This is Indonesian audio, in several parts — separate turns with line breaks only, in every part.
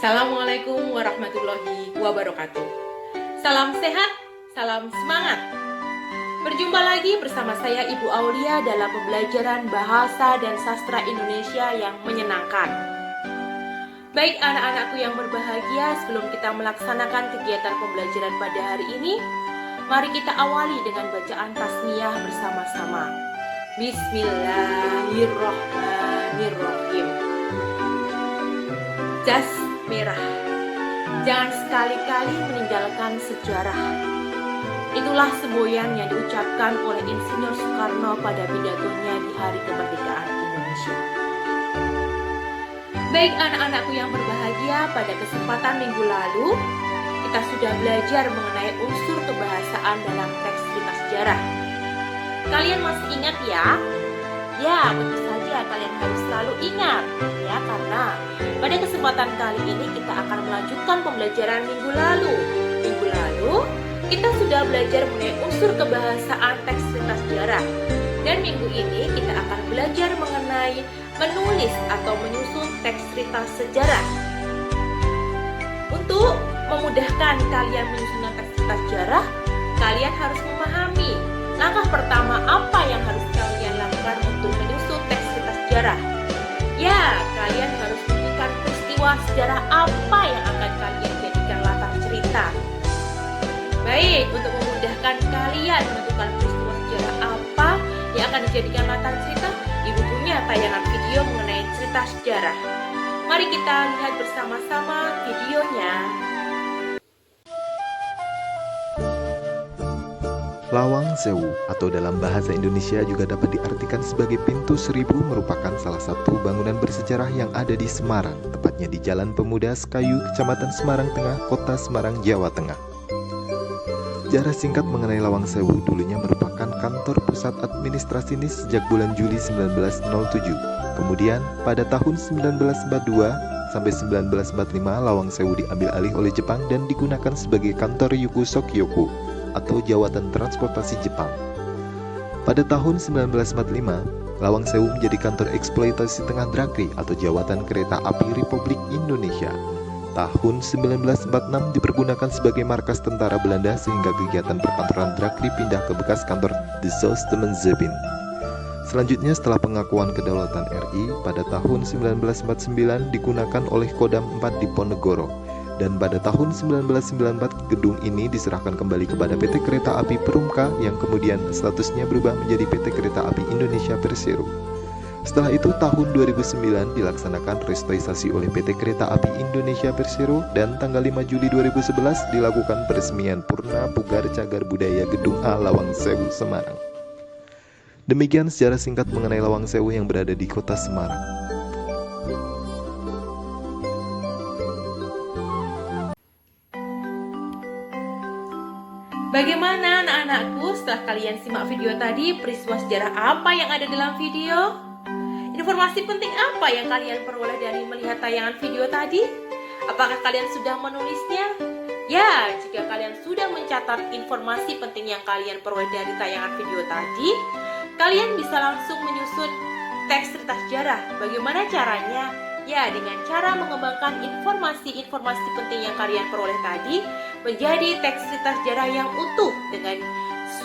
Assalamualaikum warahmatullahi wabarakatuh. Salam sehat, salam semangat. Berjumpa lagi bersama saya Ibu Aulia dalam pembelajaran Bahasa dan Sastra Indonesia yang menyenangkan. Baik anak-anakku yang berbahagia, sebelum kita melaksanakan kegiatan pembelajaran pada hari ini, mari kita awali dengan bacaan tasmiyah bersama-sama. Bismillahirrahmanirrahim. Jas merah. Jangan sekali-kali meninggalkan sejarah. Itulah semboyan yang diucapkan oleh Insinyur Soekarno pada pidatonya di Hari Kemerdekaan Indonesia. Baik anak-anakku yang berbahagia, pada kesempatan minggu lalu kita sudah belajar mengenai unsur kebahasaan dalam teks cerita sejarah. Kalian masih ingat ya? Ya, tentu saja kalian harus selalu ingat ya, karena pada kesempatan kali ini kita akan melanjutkan pembelajaran minggu lalu. Minggu lalu kita sudah belajar mengenai unsur kebahasaan teks cerita sejarah. Dan minggu ini kita akan belajar mengenai menulis atau menyusun teks cerita sejarah. Untuk memudahkan kalian menyusun teks cerita sejarah, kalian harus memahami langkah pertama apa yang harus kalian lakukan untuk menyusun teks cerita sejarah. Ya, kalian harus menentukan peristiwa sejarah apa yang akan kalian jadikan latar cerita. Baik, untuk memudahkan kalian menentukan peristiwa sejarah apa yang akan dijadikan latar cerita, Ibu punya tayangan video mengenai cerita sejarah. Mari kita lihat bersama-sama videonya.
Lawang Sewu atau dalam bahasa Indonesia juga dapat diartikan sebagai Pintu Seribu merupakan salah satu bangunan bersejarah yang ada di Semarang, tepatnya di Jalan Pemuda Sekayu, Kecamatan Semarang Tengah, Kota Semarang, Jawa Tengah. Sejarah singkat mengenai Lawang Sewu dulunya merupakan kantor pusat administrasi NIS sejak bulan Juli 1907. Kemudian pada tahun 1942 sampai 1945 Lawang Sewu diambil alih oleh Jepang dan digunakan sebagai kantor Yuku Sokyoku atau Jawatan Transportasi Jepang. Pada tahun 1945, Lawang Sewu menjadi kantor eksploitasi tengah Drakri atau Jawatan Kereta Api Republik Indonesia. Tahun 1946 dipergunakan sebagai markas tentara Belanda sehingga kegiatan perkantoran Drakri pindah ke bekas kantor De Soesterman-Zebin. Selanjutnya setelah pengakuan kedaulatan RI pada tahun 1949 digunakan oleh Kodam 4 di Ponegoro. Dan pada tahun 1994 gedung ini diserahkan kembali kepada PT Kereta Api Perumka yang kemudian statusnya berubah menjadi PT Kereta Api Indonesia Persero. Setelah itu tahun 2009 dilaksanakan restorisasi oleh PT Kereta Api Indonesia Persero dan tanggal 5 Juli 2011 dilakukan peresmian Purna Pugar Cagar Budaya Gedung A Lawang Sewu Semarang. Demikian sejarah singkat mengenai Lawang Sewu yang berada di Kota Semarang.
Bagaimana anak-anakku setelah kalian simak video tadi, peristiwa sejarah apa yang ada dalam video? Informasi penting apa yang kalian peroleh dari melihat tayangan video tadi? Apakah kalian sudah menulisnya? Ya, jika kalian sudah mencatat informasi penting yang kalian peroleh dari tayangan video tadi, kalian bisa langsung menyusun teks cerita sejarah. Bagaimana caranya? Ya, dengan cara mengembangkan informasi-informasi penting yang kalian peroleh tadi menjadi teks cerita sejarah yang utuh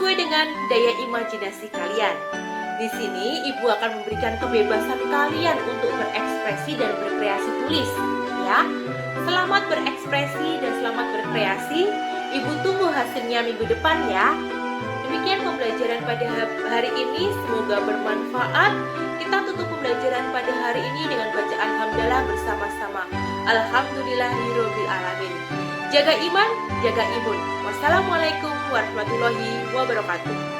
sesuai dengan daya imajinasi kalian. Di sini Ibu akan memberikan kebebasan kalian untuk berekspresi dan berkreasi tulis. Ya, selamat berekspresi dan selamat berkreasi. Ibu tunggu hasilnya minggu depan ya. Demikian pembelajaran pada hari ini, semoga bermanfaat. Kita tutup pembelajaran pada hari ini dengan bacaan hamdalah bersama-sama. Alhamdulillahirabbil alamin. Jaga iman, jaga imun. Wassalamualaikum warahmatullahi wabarakatuh.